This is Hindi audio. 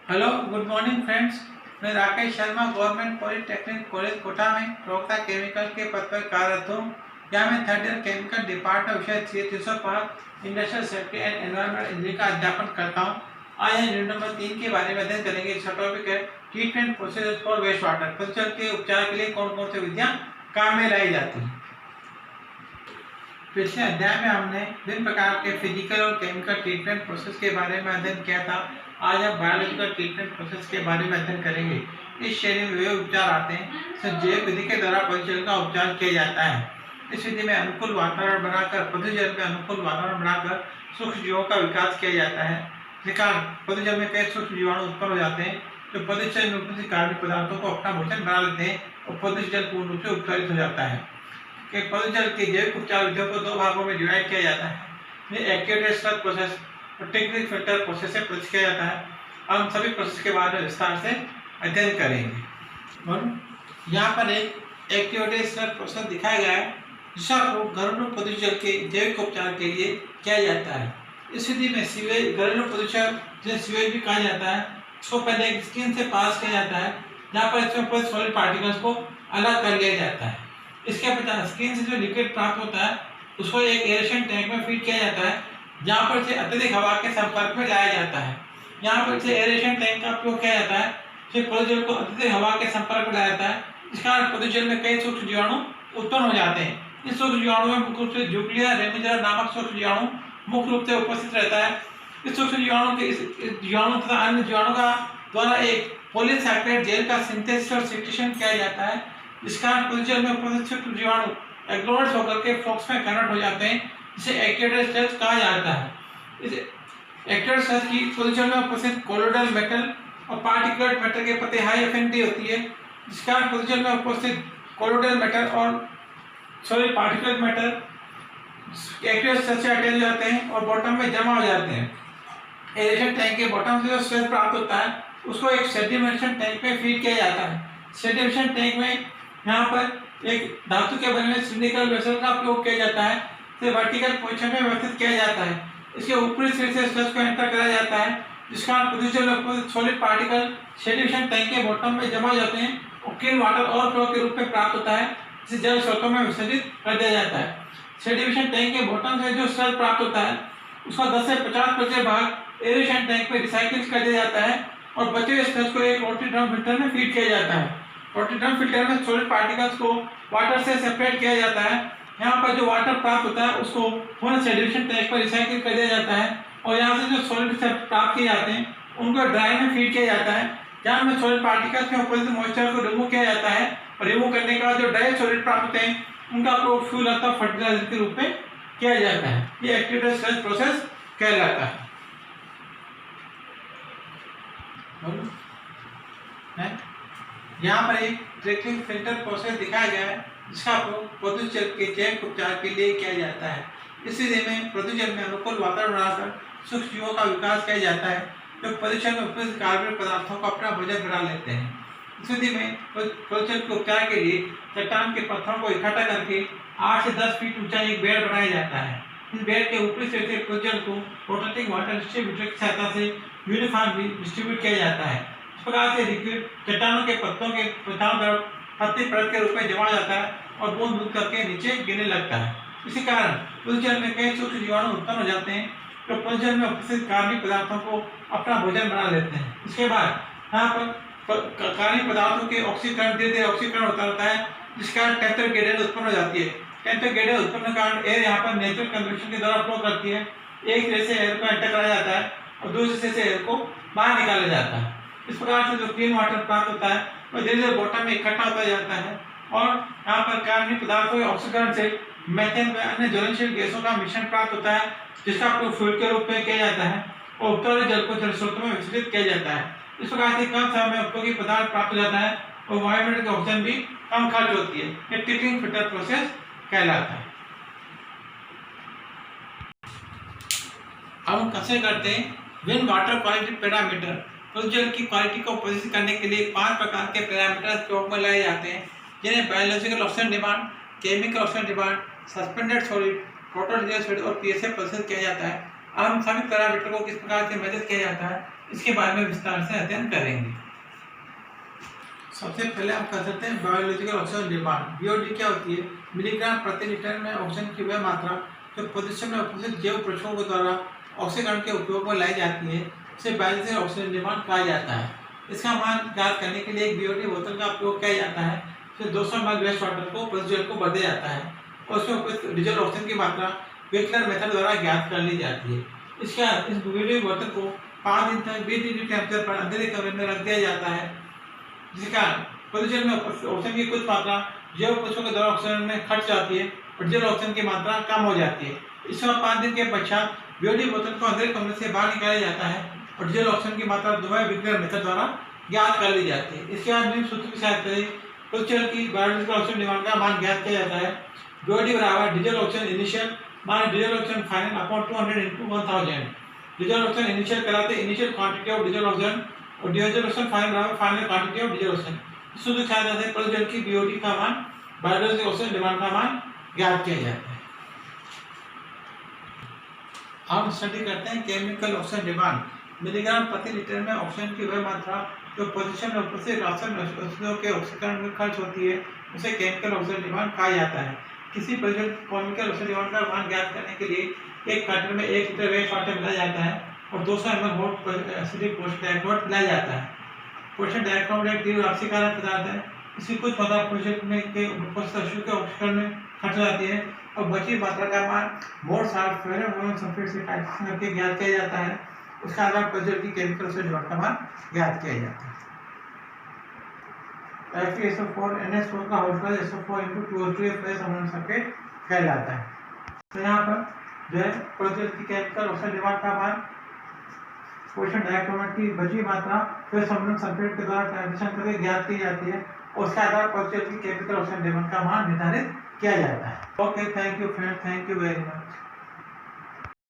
Hello good morning friends. मैं Rakesh Sharma government polytechnic college Kota में प्रवक्ता केमिकल के पद पर कार्यरत हूँ। यहाँ मैं थर्ड ईयर केमिकल डिपार्टमेंट विषय 305 industrial safety and environment engineering का अध्यापन करता हूँ। आज हम यूनिट नंबर 3 के बारे में अध्ययन करेंगे। इसका टॉपिक है treatment procedure for waste water. पशुजल के उपचार के लिए कौन कौन सी विधियाँ काम में लाई जाती हैं। पिछले अध्याय में हमने विभिन्न प्रकार के फिजिकल और केमिकल ट्रीटमेंट प्रोसेस के बारे में अध्ययन किया था। आज हम बायोलॉजिकल ट्रीटमेंट प्रोसेस के बारे में अध्ययन करेंगे। इस श्रेणी में वे उपचार आते हैं जैव विधि के द्वारा पशुजल का उपचार किया जाता है। इस विधि में अनुकूल वातावरण बनाकर पशुजल में अनुकूल वातावरण बनाकर सूक्ष्म जीवों का विकास किया जाता है। जिस कारण पशुजल में कई सूक्ष्म जीवाणु उत्पन्न हो जाते हैं जो पशुजल में उपस्थित कार्बनिक पदार्थों को अपना भोजन बना लेते हैं और पशुजल पूर्ण रूप से उपचारित हो जाता है। कि पशुजल के जैविक उपचार विधियों को 2 भागों में डिवाइड किया जाता है। एक्टिवेटेड स्लग प्रोसेस और टेक्निक फिल्टर प्रोसेस से प्रदर्शित किया जाता है। हम सभी प्रोसेस के बारे में विस्तार से अध्ययन करेंगे। और यहाँ पर एक एक्टिवेटेड स्लग प्रोसेस दिखाया गया है जिसका उपयोग घरेलू पशुजल के जैविक उपचार के लिए किया जाता है। इस विधि में सीवेज घरेलू पशुजल जिसे सीवेज भी कहा जाता है उसको पहले एक स्किन से पास किया जाता है जहाँ पर इसमें उपस्थित सॉलिड पार्टिकल्स को अलग कर लिया जाता है। इसके पश्चात स्किन से जो लिक्विड प्राप्त होता है उसको एक एरेशन टैंक में फीड किया जाता है जहाँ पर इसे अत्यधिक हवा के संपर्क में लाया जाता है। यहाँ पर इसे एरेशन टैंक का उपयोग किया जाता है फिर पशुजल को अत्यधिक हवा के संपर्क में लाया जाता है। इस कारण पशुजल में कई सूक्ष्म जीवाणु उत्पन्न हो जाते हैं। इस सूक्ष्म जीवाणु में मुख्य रूप से जूगलिया रेमिजरा नामक सूक्ष्म जीवाणु मुख्य रूप से उपस्थित रहता है। इस सूक्ष्म जीवाणु के इस जीवाणु तथा अन्य जीवाणु का द्वारा एक पॉलीसैकेराइड जेल का सिंथेसिस और सिक्रेशन किया जाता है। इस कारण पशुजल में उपस्थित जीवाणु एग्लोमेरेट होकर के फ्लॉक्स में कन्वर्ट हो जाते हैं जिसे एक्टिवेटेड सेल्स कहा जाता है। इस एक्टिवेटेड सेल्स की पशुजल में उपस्थित कोलोइडल मेटल और पार्टिकुलेट मैटर के प्रति हाई एफिनिटी होती है जिस कारण पशुजल में उपस्थित कोलोइडल मेटल और पार्टिकुलेट मैटर एक्टिवेटेड सेल्स से अटैच हो जाते हैं और बॉटम में जमा हो जाते हैं। एरेशन टैंक के बॉटम से जो सेल प्राप्त होता है उसको एक सेडिमेशन टैंक में फीड किया जाता है। सेडिमेशन टैंक में यहाँ पर एक धातु के बने हुए सिलिंड्रिकल वेसल का उपयोग किया जाता है इसे वर्टिकल पोजीशन में व्यवस्थित किया जाता है। इसके ऊपरी सिरे से सेल्स को एंटर कराया जाता है जिस कारण पशुजल में सॉलिड पार्टिकल सेडिमेशन टैंक के बॉटम में जमा हो जाते हैं और क्लीन वाटर ओवरफ्लो के रूप में प्राप्त होता है जिसे जल स्रोतों में विसर्जित कर दिया जाता है। सेडिमेशन टैंक के बॉटम से जो सेल प्राप्त होता है उसका 10 से 50% भाग एरेशन टैंक में रिसाइकिल कर दिया जाता है और बचे हुए सेल्स को एक रोटरी ड्रम फिल्टर में फीड किया जाता है। रोटरी ड्रम फिल्टर में सॉलिड पार्टिकल्स को वाटर से सेपरेट किया जाता है। यहाँ पर जो वाटर प्राप्त होता है उसको पुनः सेडिमेशन टैंक पर रिसाइकिल कर दिया जाता है और यहाँ से जो सॉलिड प्राप्त किए जाते हैं उनको ड्राई में फीड किया जाता है जहाँ में सॉलिड पार्टिकल्स में उपस्थित मॉइस्चर को रिमूव किया जाता है और रिमूव करने के बाद जो ड्राई सॉलिड प्राप्त होते हैं उनका उपयोग फ्यूल अथवा फर्टिलाइजर के रूप में किया जाता है। ये एक्टिवेटेड सेल्स प्रोसेस कहलाता है। यहाँ पर एक ट्रिकलिंग फिल्टर प्रोसेस दिखाया गया है जिसका उपयोग पशुजल के जैविक उपचार के लिए किया जाता है। इस विधि में पशुजल में अनुकूल वातावरण बनाकर सूक्ष्म जीवों का विकास किया जाता है जो पशुजल में उपस्थित कार्बनिक पदार्थों को अपना भोजन बना लेते हैं। इस विधि में पशुजल के उपचार के लिए चट्टान के पत्थरों को इकट्ठा करके 8 से 10 फीट ऊंचा एक बेड बनाया जाता है। इस बेड के ऊपरी सिरे से पशुजल को रोटेटिंग वाटर डिस्ट्रीब्यूटर की सहायता से यूनिफॉर्म डिस्ट्रीब्यूट किया जाता है। इस प्रकार से लिक्विड चट्टानों के पत्तों के चारों तरफ पत्ती परत के रूप में जमा जाता है और बूंद बूंद करके नीचे गिरने लगता है। इसी कारण पशुजल में कई सूक्ष्म जीवाणु उत्पन्न हो जाते हैं जो पशुजल में उपस्थित कार्बनिक पदार्थों को अपना भोजन बना लेते हैं। इसके बाद यहाँ पर कार्बनिक पदार्थों के ऑक्सीकरण धीरे धीरे ऑक्सीकरण होता रहता है जिस कारण टेम्परेचर ग्रेडियंट उत्पन्न हो जाती है। टेम्परेचर ग्रेडियंट उत्पन्न के कारण एयर यहाँ पर नेचुरल कन्वेक्शन के द्वारा फ्लो करती है। एक सिरे से एयर को एंटर कराया जाता है और दूसरे सिरे से एयर को बाहर निकाला जाता है। इस प्रकार से जो क्लीन वाटर प्राप्त होता है वह धीरे धीरे बॉटम में इकट्ठा होता जाता है और यहाँ पर कार्बनिक पदार्थों के ऑक्सीकरण से मीथेन व अन्य ज्वलनशील गैसों का मिश्रण प्राप्त होता है जिसका उपयोग फ्यूल के रूप में किया जाता है और उपचारित जल को जल स्रोतों में विसर्जित किया जाता है। इस प्रकार से कम समय में उपयोगी पदार्थ प्राप्त हो जाता है और वायुमंडल की ऑक्सीजन भी कम खर्च होती है। ये ट्रिकलिंग फिल्टर प्रोसेस कहलाता है। अब हम कैसे करते हैं विन वाटर क्वालिटी पैरामीटर। पशुजल की क्वालिटी को प्रदर्शित करने के लिए 5 प्रकार के पैरामीटर प्रयोग में लाए जाते हैं जिन्हें biological oxygen demand, chemical oxygen demand, suspended solid, total real solid और पीएसए प्रदर्शित किया जाता है। अब हम सभी पैरामीटर को किस प्रकार से मेजर किया जाता है इसके बारे में विस्तार से अध्ययन करेंगे। सबसे पहले हम कर सकते हैं बायोलॉजिकल ऑक्सीजन डिमांड। बीओडी क्या होती है? मिलीग्राम प्रति लीटर में ऑक्सीजन की वह मात्रा जो पोजिशन में उपस्थित जैव प्रक्षोभ द्वारा ऑक्सीकरण के उपयोग में लाई जाती है इसे बायोलॉजिकल ऑक्सीजन डिमांड कहा जाता है। इसका मान ज्ञात करने के लिए एक बीओडी बोतल का उपयोग किया जाता है। इसमें 200 ml वेस्ट वाटर को प्रोसीजर को बदला जाता है और उसमें उपस्थित डिजल ऑक्सीजन की मात्रा वेकलर मेथड द्वारा ज्ञात कर ली जाती है। इसके बाद इस बीओडी बोतल को 5 दिन तक 20 डिग्री टेम्परेचर पर अंधेरे कमरे में रख दिया जाता है, जिसके कारण प्रोसीजर में ऑक्सीजन की कुछ मात्रा जैव प्रक्षोभ के द्वारा ऑक्सीजन में खर्च जाती है और डिजल ऑक्सीजन की मात्रा कम हो जाती है। इसके बाद 5 दिन के पश्चात बीओडी बोतल को अंधेरे कमरे से बाहर निकाला जाता है और डिजल ऑक्सीजन की मात्रा दोबारा वेकलर मेथड द्वारा ज्ञात कर ली जाती है। इसके बाद निम्न सूत्र की सहायता से प्रोसीजर की बायोलॉजिकल ऑक्सीजन डिमांड का मान ज्ञात किया जाता है। बीओडी बराबर diesel oxygen initial minus diesel oxygen final upon 200 into 1000। Diesel oxygen initial कहलाते हैं initial quantity of diesel oxygen और डिजल ऑक्सीजन फाइनल बराबर final quantity of diesel oxygen. सूत्र की सहायता से प्रोसीजर की बीओडी का मान बायोलॉजिकल ऑक्सीजन डिमांड का मान ज्ञात किया जाता है। हम स्टडी करते हैं केमिकल ऑक्सीजन डिमांड। मिलीग्राम प्रति लीटर में ऑक्सीजन की वह मात्रा जो पोजीशन में उपस्थित रासायनिक वस्तुओं के ऑक्सीकरण में खर्च होती है उसे केमिकल ऑक्सीजन डिमांड कहा जाता है। किसी प्रोसीजर केमिकल ऑक्सीजन डिमांड का मान ज्ञात करने के लिए एक कार्टन में 1 लीटर वेस्ट वाटर मिलाया जाता है और 200 ml हॉट एसिडिक पोषक मिलाया जाता है। पोषक डाइक्रोम एक तीव्र ऑक्सीकारक पदार्थ है। इसकी कुछ मात्रा प्रोसीजर में के उपस्थित अणु के ऑक्सीकरण में खर्च जाती है और बची मात्रा का मान मोर साल्ट फेरम सल्फेट से टाइट्रेशन करके ज्ञात किया जाता है। उसका आधार प्रोसीजर की केमिकल ऑक्सीजन डिमांड का मान ज्ञात किया जाता है। FeSO4 NH4 का whole plus SO4 into 2H2 ammonium sulphate कहलाता है। तो यहाँ पर जो है प्रोसीजर की केमिकल ऑक्सीजन डिमांड का मान पोषण डाइक्रोमेट की बची मात्रा फिर अमोनियम सल्फेट के द्वारा टाइट्रेशन करके ज्ञात की जाती है और उसके आधार पर प्रोसीजर की केमिकल ऑक्सीजन डिमांड का मान निर्धारित किया जाता है। Okay, thank you friends, thank you very much.